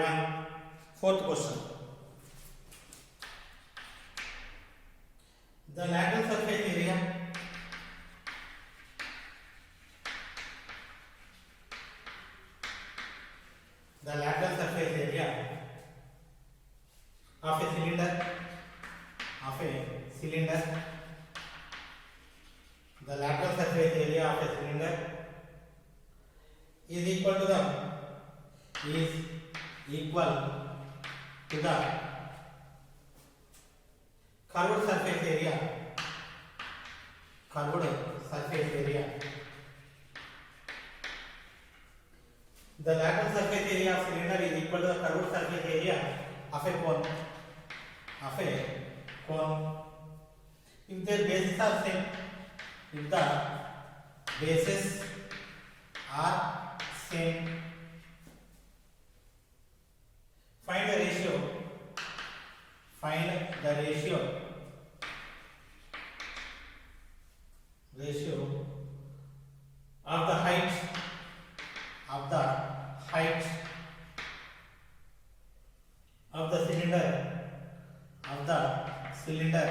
one. Fourth question. The lateral surface area of a cylinder the lateral surface area of a cylinder is equal to the curved surface area the lateral surface area of cylinder is equal to the curved surface area of a cone if their bases are same if the bases are same find the ratio of the height of the cylinder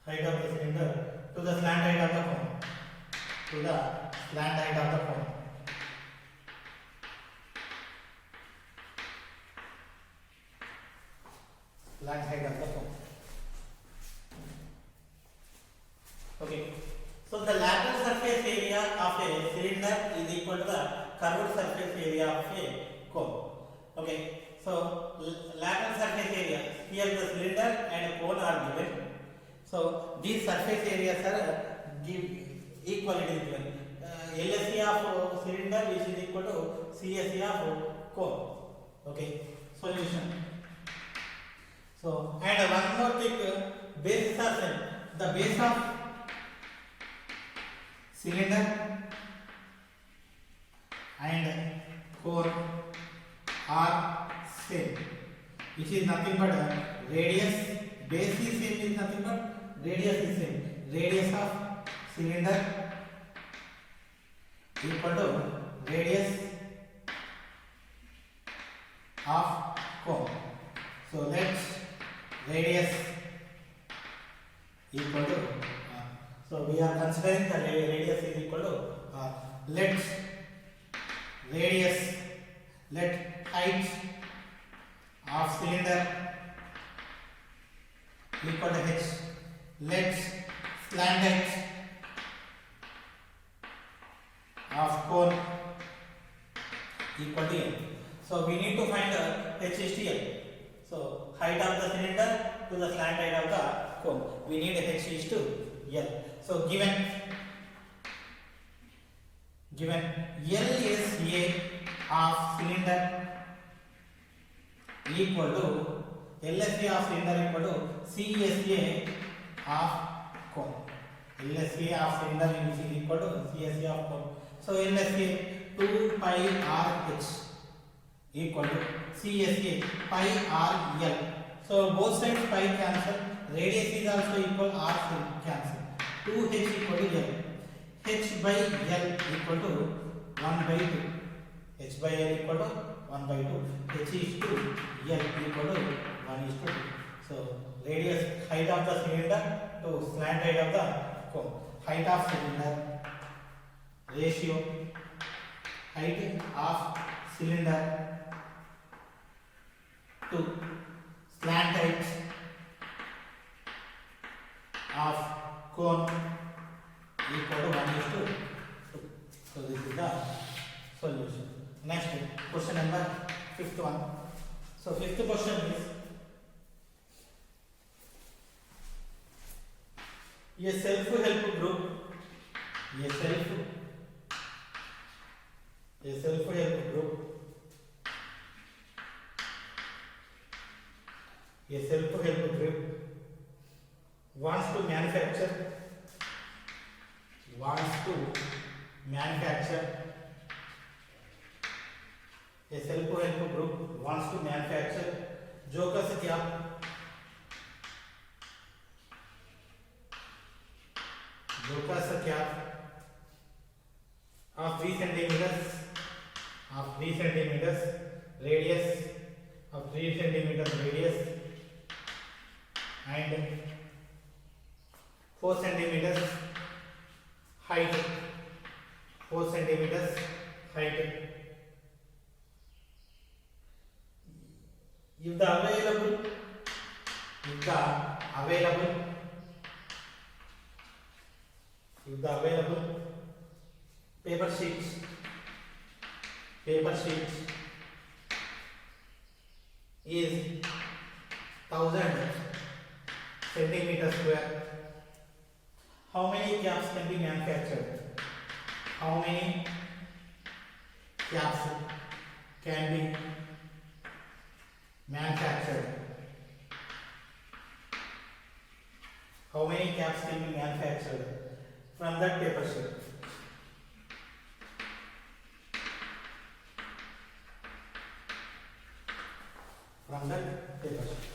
height of the cylinder to the slant height of the cone slant height of the cone okay so the lateral surface area of a cylinder is equal to the curved surface area of a cone okay so lateral surface area here the cylinder and cone are given so these surface areas are equality is given LSE of cylinder which is equal to CSE of cone okay solution so and one more thing bases are same the base of cylinder and cone are same which is nothing but radius base is same is nothing but radius is same radius of cylinder equal to radius of cone so let's radius equal to so we are considering the radius is equal to let height of cylinder equal to h let slant height of cone equal to l so we need to find the h is to l so height of the cylinder to the slant height of the cone we need h is to l so given LSA of cylinder equal to LSA of cylinder equal to CSA of cone LSA of cylinder is equal to CSA of cone so LSA 2 pi r h equal to CSA pi r l so both sides pi cancel radius is also equal r cancel 2h equal to l h by l equal to 1 by 2 h by l equal to 1 by 2 h is to l equal to 1 is to 2 so radius height of the cylinder to slant height of the cone height of cylinder ratio height of cylinder to slant height of cone equal to 1 is to 2 so this is the solution next question number fifth one so fifth question is a self help group a self help group wants to manufacture a self-help group wants to manufacture Joker's cap of 3 centimeters of 3 centimeters radius, of 3 centimeters radius and 4 centimeters height, 4 centimeters height. If the available paper sheets is 1000 centimeters square, how many caps can be manufactured? How many caps can be manufactured? How many caps can be manufactured from that paper sheet? From that paper sheet.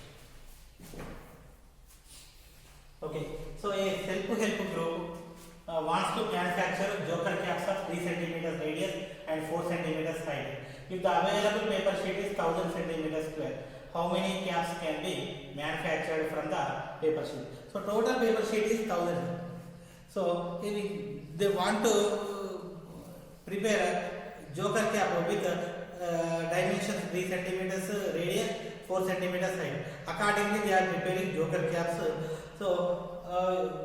Okay, so a self-help group wants to manufacture joker caps of 3 centimeters radius and 4 centimeters height. If the available paper sheet is 1000 centimeters square, how many caps can be manufactured from the paper sheet? So total paper sheet is 1000. So if they want to prepare a joker cap with dimensions 3 centimeters radius, 4 centimeters height. Accordingly, they are preparing joker caps. So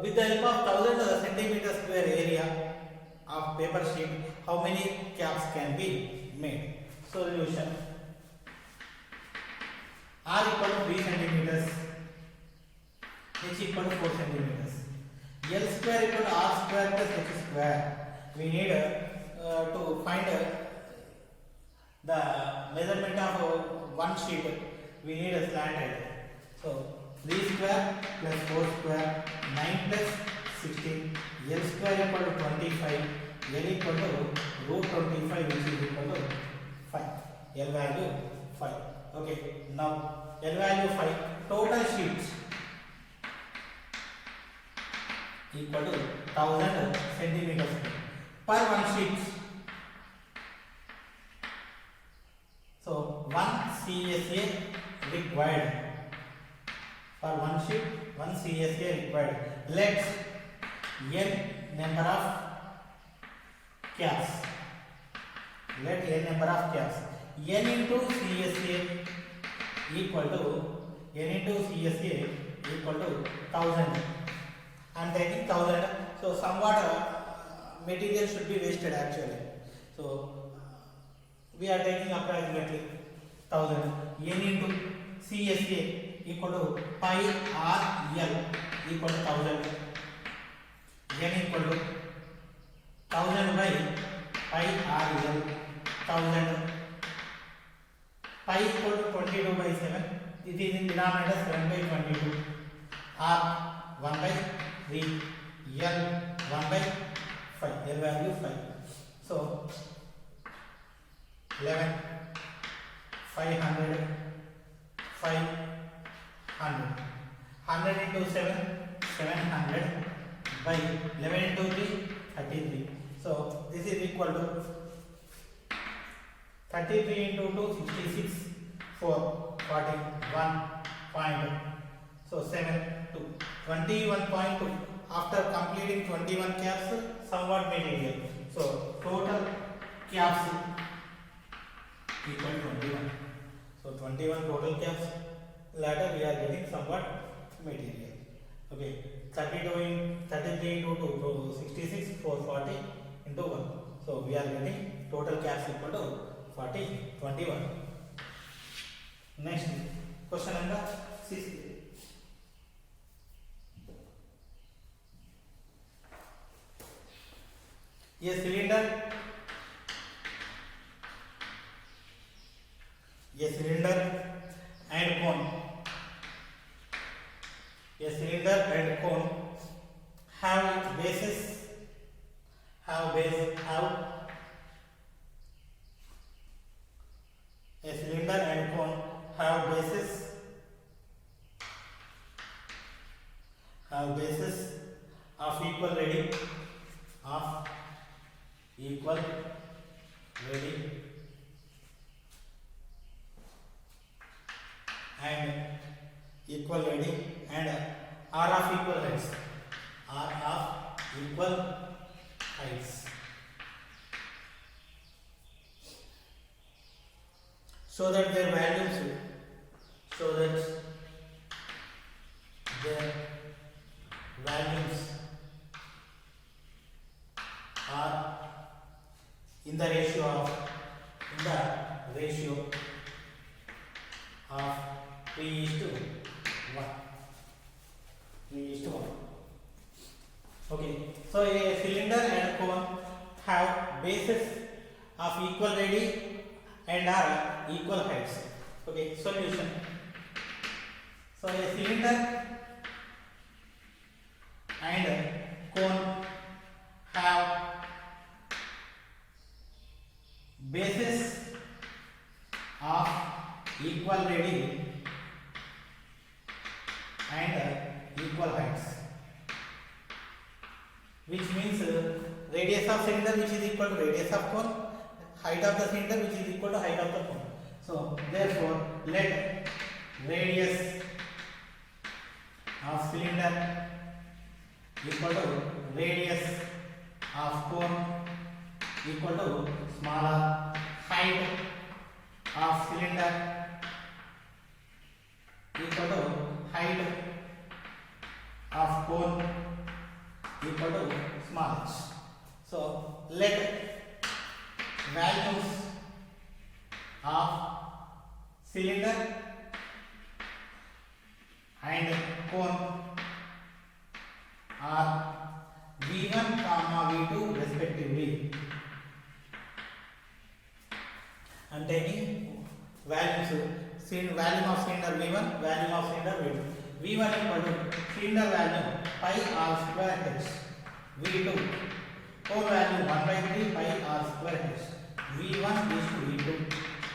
with the help of 1000 centimeters square area of paper sheet, how many caps can be made? Solution: R equal to 3 centimeters, H equal to 4 centimeters. L square equal to R square plus H square. We need to find the measurement of one sheet. We need a slant height. So 3 square plus 4 square, 9 plus 16. L square equal to 25. L equal to root 25, which is equal to 5. L value 5. Okay. Now L value 5. Total sheets equal to 1000 centimeters per one sheet. So 1 CSA required. For one sheet, 1 CSA required. Let's n number of caps. Let n number of caps. N into CSA equal to 1000. I am taking 1000. So somewhat material should be wasted actually. So we are taking approximately 1000. N into CSA equal to pi r l equal to 1000. N equal to 1000 by pi r l, 1000. Pi equal to 22 by 7. It is in denominator 7 by 22. R 1 by 3. L 1 by 5. L value 5. So 11, 500, 500. 100 into 7, 700 by 11 into 3, 33. So this is equal to 33 into 2, 66, 4, 41 point. So 7, 2, 21.2. After completing 21 caps, somewhat material. So total caps equal to 21. So 21 total caps. Later we are getting somewhat material. Okay. 33 into 2, so 66, 440 into 1. So we are getting total caps equal to 40, 21. Next question number 6. A cylinder and cone. A cylinder and cone have bases. A cylinder and cone have bases. Of equal radius. and equal length and r of equal heights, r of equal heights, so that their values are in the ratio of 3:1. 3:1. Okay, so a cylinder and a cone have bases of equal radius and are equal heights. Okay, solution. So a cylinder and cone have bases of equal radius and equal heights, which means radius of cylinder which is equal to radius of cone, height of the cylinder which is equal to height of the cone. So therefore let radius of cylinder equal to radius of cone equal to smaller height of cylinder equal to height of cone equal to small h. So let values of cylinder and cone are V1, V2 respectively. I am taking values, value of cylinder V1, value of cylinder V2. V1 equal to cylinder value pi r square h. V2 cone value 1/3 pi r square h. V1 is to V2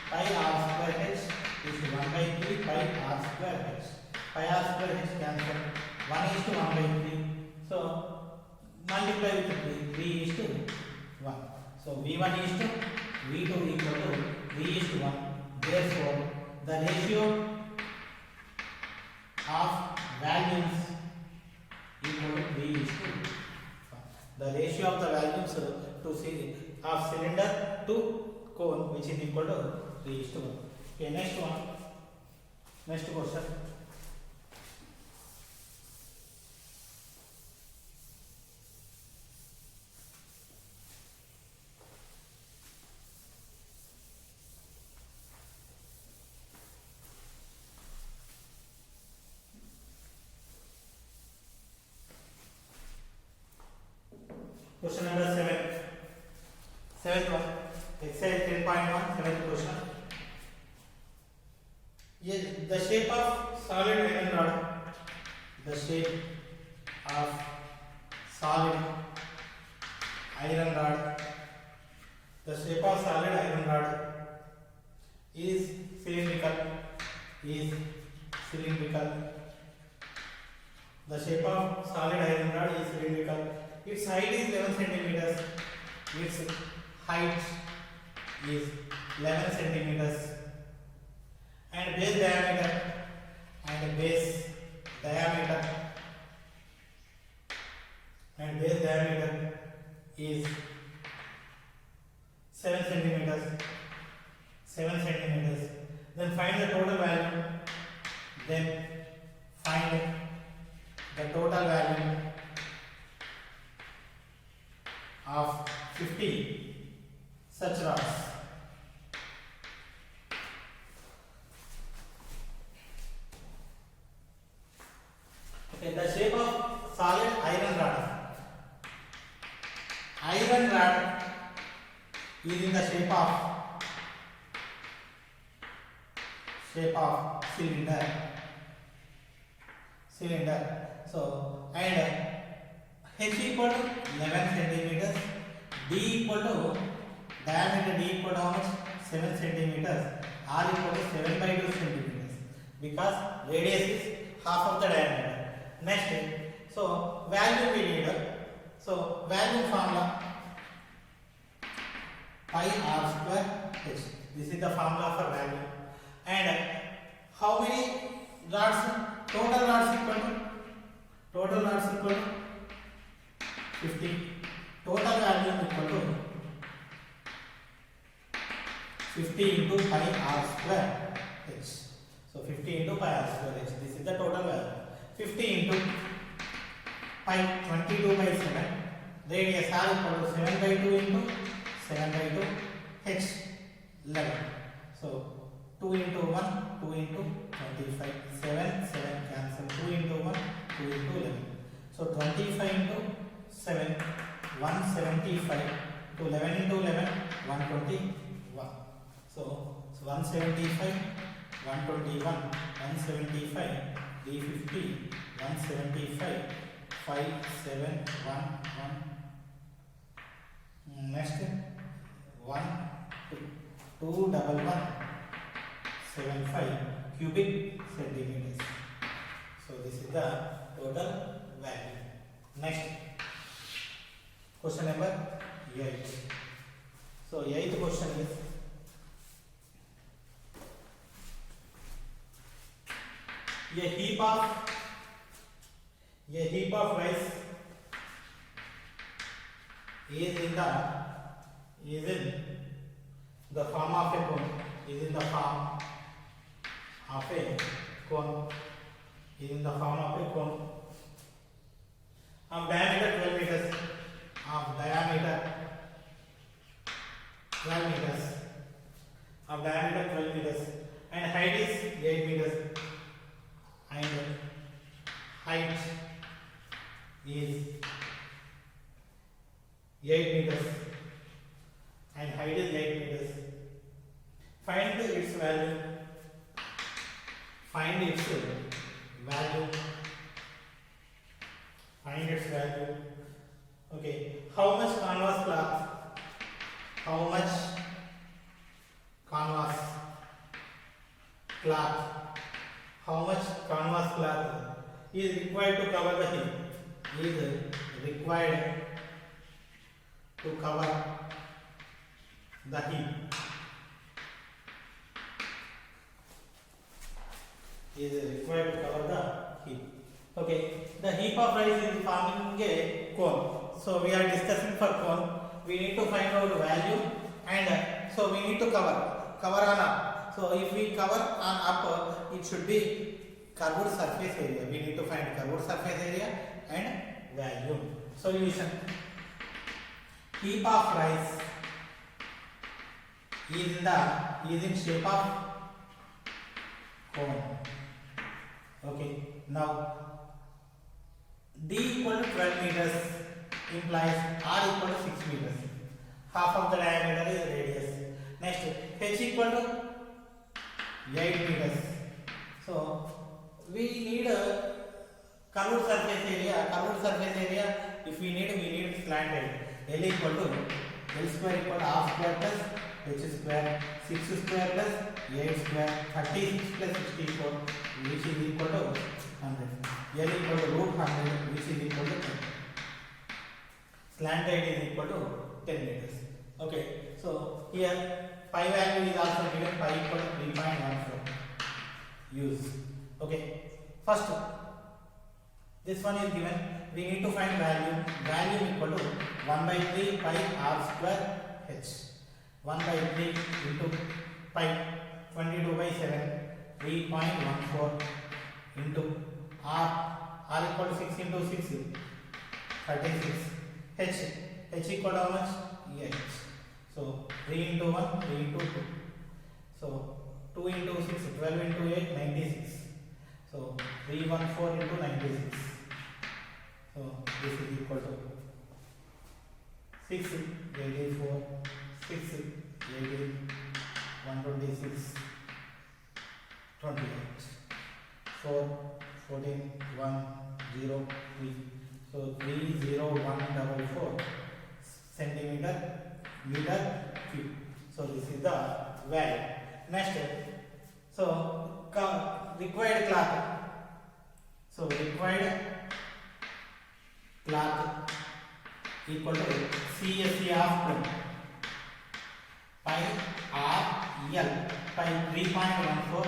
pi r square h is to 1/3 pi r square h. Pi r square h cancel. 1 is to 1/3. So multiply with 3:1. So V1 is to V2 equal to 3:1. Therefore the ratio of values equal to 3:1. The ratio of the values to of cylinder to cone which is equal to 3:1. Okay, next question. Question number 7. Seventh one. Exercise 10.1. Seventh question. The shape of solid iron rod. The shape of solid iron rod. The shape of solid iron rod is cylindrical. The shape of solid iron rod is cylindrical. Its height is 11 centimeters. Its height is 11 centimeters. And base diameter is 7 centimeters. Then find the total value. Of 50 such rods. Okay, the shape of solid iron rod. Iron rod is in the shape of cylinder. So and h equal to 11 centimeters, d equal to diameter d equal to how much? 7 centimeters, r equal to 7/2 centimeters because radius is half of the diameter. Next, so value we need. So value formula pi r square h. This is the formula for value. And how many rods? Total rods equal to 50. Total volume equal to 50 into pi r square h. So 50 into pi r square h. This is the total value. 50 into pi, 22 by 7. Radius r equal to 7 by 2 into 7 by 2 h 11. So 2 into 1, 2 into 25. 7, 7 cancel. 2 into 1, 2 into 11. So 25 into 7, 175. To 11 into 11, 121. So 175, 121, 175, D50, 175, 5, 7, 1, 1. Next, 1, 2, 2, 1, 1, 75 cubic centimeters. So this is the total value. Next, question number 8. So 8th question is, a heap of rice is in the form of a cone. Is in the form of a cone. Is in the form of a cone of diameter 12 meters. Of diameter 12 meters. Of diameter 12 meters. And height is 8 meters. And height is 8 meters. And height is 8 meters. Find its value. Find its value. Find its value. Okay. How much canvas cloth? How much canvas cloth? How much canvas cloth is required to cover the heap? Is required to cover the heap. Is required to cover the heap. Okay, the heap of rice is forming a cone. So we are discussing for cone. We need to find out value, and so we need to cover on up. So if we cover on up, it should be curved surface area. We need to find curved surface area and value. Solution: heap of rice is in shape of cone. Okay. Now D equal to 12 meters implies R equal to 6 meters. Half of the diameter is radius. Next, H equal to 8 meters. So we need a curved surface area. If we need slanted. L equal to L square equal to half square plus H square, 6 square plus 8 square, 36 plus 64, which is equal to 100. L equal to root 100, which is equal to 10. Slanted is equal to 10 meters. Okay, so here pi value is also given, pi equal to 3.14. Use. Okay, first this one is given. We need to find value. Value equal to 1 by 3 pi r square h. 1 by 3 into pi 22 by 7, 3.14 into r equal to 6 into 6, 36. H equal to how much? 8. So 3 into 1, 3 into 2. So 2 into 6, 12 into 8, 96. So 314 into 96. So this is equal to 6, 84, 6, 18, 126, 28. 4, 14, 1, 0, 3. So 30144 centimeter meter cube. So this is the value. Next, so required cloth. So required cloth equal to CSE of pi r l pi 3.14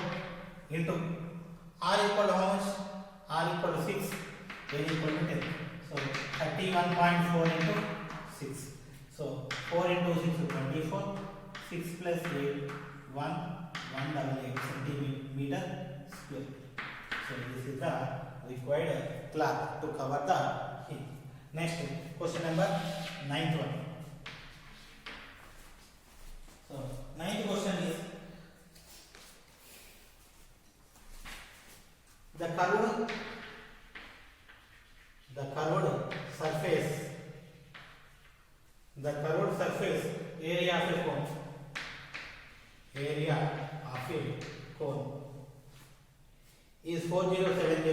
into r equal to how much? R equal to 6, n equal to 10. So 31.4 into 6. So 4 into 6 is 24. 6 plus 8, 188 centimeter square. So this is the required cloth to cover the heat. Next question number 9th one. So 9th question is the curved surface area of a cone. Area of a cone is 4070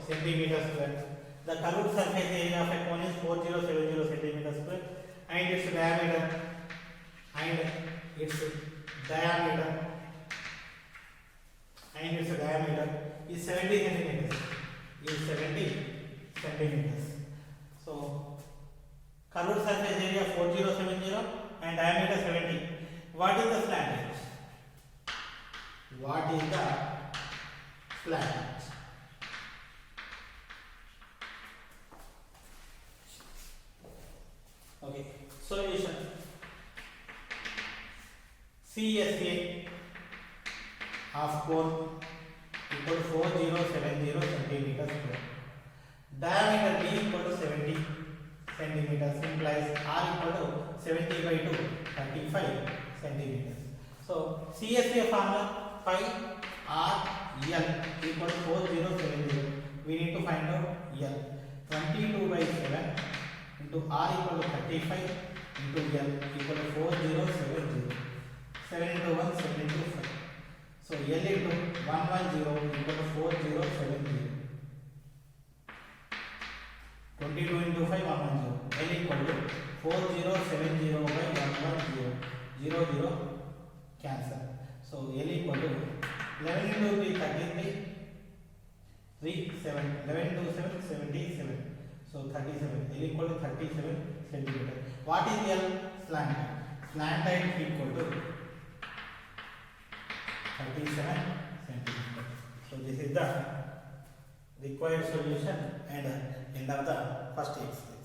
centimeters square. The curved surface area of a cone is 4070 centimeters square, and its diameter is 70 centimeters. So curved surface area 4070 and diameter 70. What is the slant edge? Okay, solution. CSA of cone equal to 4070 centimeters square. Diameter D equal to 70 centimeters implies R equal to 70 by 2, 35 centimeters. So CSA formula pi R L equal to 4070. We need to find out L. 22 by 7 into R equal to 35 into L equal to 4070. 7 into 1, 7 into 5. So L into 110 equal to 4070. 22 into 5, 110. L equal to 4070 by 110. 0 cancel. So L equal to 11 into 3, 33. 3, 7. 11 into 7, 77. So 37. L equal to 37 centimeter. What is L? Slant height. Slant height equal to 37 centimeter. So this is the required solution and end of the first exercise.